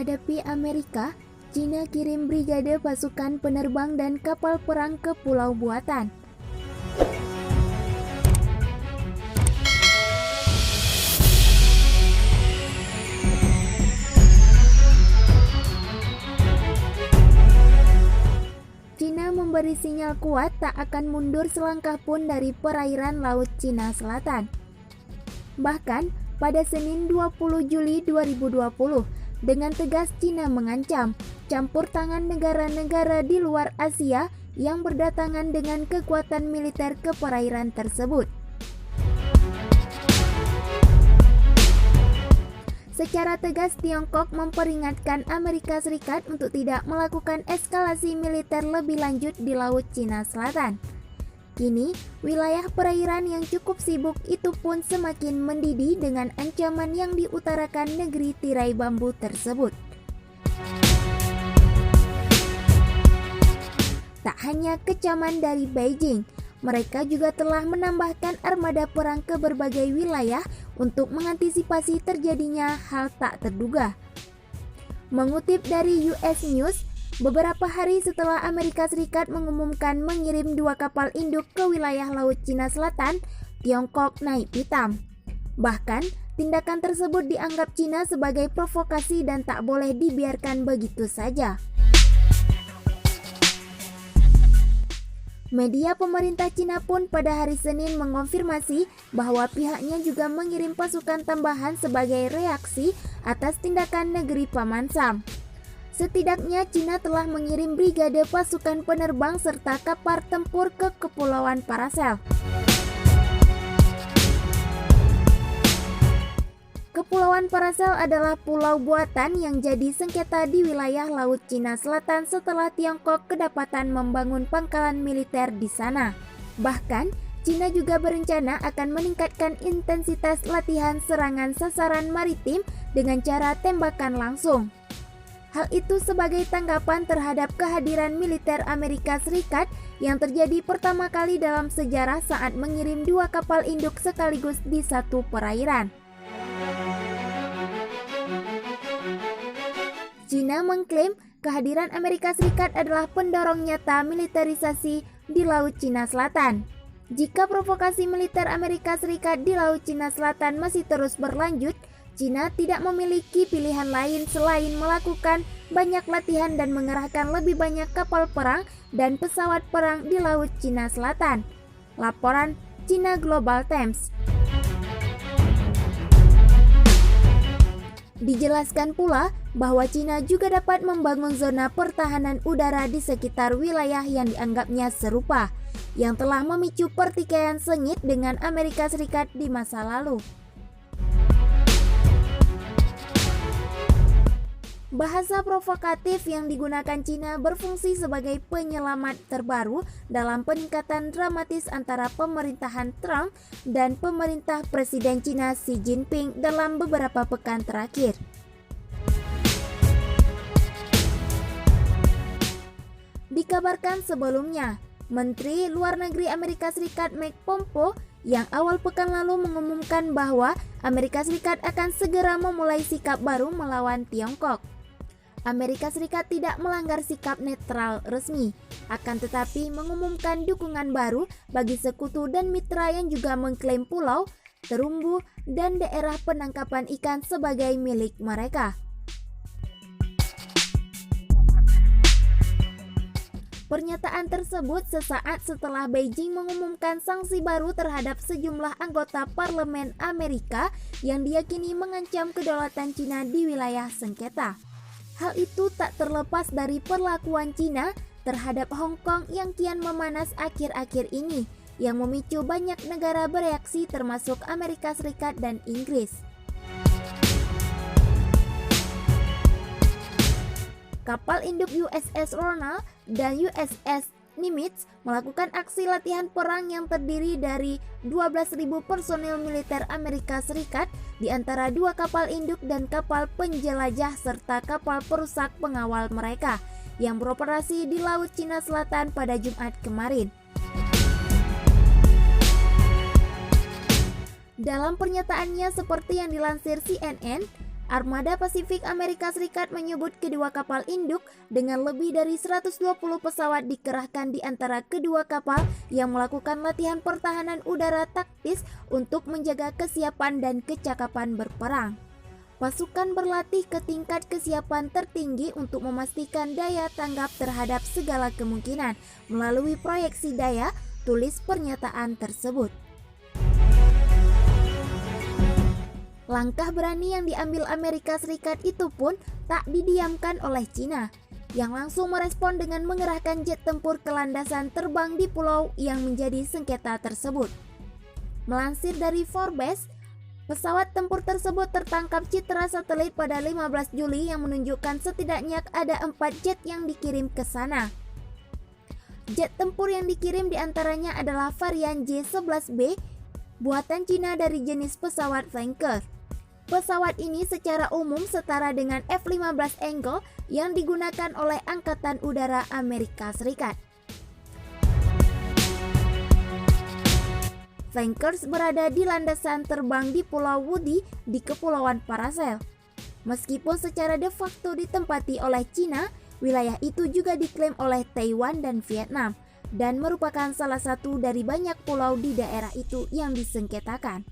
menghadapi Amerika, China kirim brigade pasukan penerbang dan kapal perang ke pulau buatan. China memberi sinyal kuat tak akan mundur selangkah pun dari perairan Laut Cina Selatan. Bahkan, pada Senin 20 Juli 2020, dengan tegas China mengancam campur tangan negara-negara di luar Asia yang berdatangan dengan kekuatan militer ke perairan tersebut. Secara tegas, Tiongkok memperingatkan Amerika Serikat untuk tidak melakukan eskalasi militer lebih lanjut di Laut Cina Selatan. Kini, wilayah perairan yang cukup sibuk itu pun semakin mendidih dengan ancaman yang diutarakan negeri tirai bambu tersebut. Tak hanya kecaman dari Beijing, mereka juga telah menambahkan armada perang ke berbagai wilayah untuk mengantisipasi terjadinya hal tak terduga. Mengutip dari US News, beberapa hari setelah Amerika Serikat mengumumkan mengirim 2 kapal induk ke wilayah Laut Cina Selatan, Tiongkok naik pitam. Bahkan, tindakan tersebut dianggap China sebagai provokasi dan tak boleh dibiarkan begitu saja. Media pemerintah China pun pada hari Senin mengonfirmasi bahwa pihaknya juga mengirim pasukan tambahan sebagai reaksi atas tindakan negeri Paman Sam. Setidaknya China telah mengirim brigade pasukan penerbang serta kapal tempur ke Kepulauan Paracel. Kepulauan Paracel adalah pulau buatan yang jadi sengketa di wilayah Laut Cina Selatan setelah Tiongkok kedapatan membangun pangkalan militer di sana. Bahkan, China juga berencana akan meningkatkan intensitas latihan serangan sasaran maritim dengan cara tembakan langsung. Hal itu sebagai tanggapan terhadap kehadiran militer Amerika Serikat yang terjadi pertama kali dalam sejarah saat mengirim 2 kapal induk sekaligus di satu perairan. China mengklaim kehadiran Amerika Serikat adalah pendorong nyata militerisasi di Laut Cina Selatan. Jika provokasi militer Amerika Serikat di Laut Cina Selatan masih terus berlanjut, China tidak memiliki pilihan lain selain melakukan banyak latihan dan mengerahkan lebih banyak kapal perang dan pesawat perang di Laut Cina Selatan. Laporan China Global Times. Dijelaskan pula bahwa China juga dapat membangun zona pertahanan udara di sekitar wilayah yang dianggapnya serupa, yang telah memicu pertikaian sengit dengan Amerika Serikat di masa lalu. Bahasa provokatif yang digunakan China berfungsi sebagai penyelamat terbaru dalam peningkatan dramatis antara pemerintahan Trump dan pemerintah Presiden China Xi Jinping dalam beberapa pekan terakhir. Dikabarkan sebelumnya, Menteri Luar Negeri Amerika Serikat Mike Pompeo yang awal pekan lalu mengumumkan bahwa Amerika Serikat akan segera memulai sikap baru melawan Tiongkok. Amerika Serikat tidak melanggar sikap netral resmi, akan tetapi mengumumkan dukungan baru bagi sekutu dan mitra yang juga mengklaim pulau, terumbu, dan daerah penangkapan ikan sebagai milik mereka. Pernyataan tersebut sesaat setelah Beijing mengumumkan sanksi baru terhadap sejumlah anggota parlemen Amerika yang diyakini mengancam kedaulatan China di wilayah sengketa. Hal itu tak terlepas dari perlakuan China terhadap Hong Kong yang kian memanas akhir-akhir ini, yang memicu banyak negara bereaksi termasuk Amerika Serikat dan Inggris. Kapal induk USS Ronald dan USS Nimitz melakukan aksi latihan perang yang terdiri dari 12.000 personil militer Amerika Serikat di antara 2 kapal induk dan kapal penjelajah serta kapal perusak pengawal mereka yang beroperasi di Laut Cina Selatan pada Jumat kemarin. Dalam pernyataannya seperti yang dilansir CNN, Armada Pasifik Amerika Serikat menyebut kedua kapal induk dengan lebih dari 120 pesawat dikerahkan di antara kedua kapal yang melakukan latihan pertahanan udara taktis untuk menjaga kesiapan dan kecakapan berperang. Pasukan berlatih ke tingkat kesiapan tertinggi untuk memastikan daya tanggap terhadap segala kemungkinan melalui proyeksi daya, tulis pernyataan tersebut. Langkah berani yang diambil Amerika Serikat itu pun tak didiamkan oleh Cina, yang langsung merespon dengan mengerahkan jet tempur ke landasan terbang di pulau yang menjadi sengketa tersebut. Melansir dari Forbes, pesawat tempur tersebut tertangkap citra satelit pada 15 Juli yang menunjukkan setidaknya ada 4 jet yang dikirim ke sana. Jet tempur yang dikirim diantaranya adalah varian J-11B, buatan Cina dari jenis pesawat Flanker. Pesawat ini secara umum setara dengan F-15 Eagle yang digunakan oleh Angkatan Udara Amerika Serikat. Flankers berada di landasan terbang di Pulau Woody di Kepulauan Paracel. Meskipun secara de facto ditempati oleh Cina, wilayah itu juga diklaim oleh Taiwan dan Vietnam, dan merupakan salah satu dari banyak pulau di daerah itu yang disengketakan.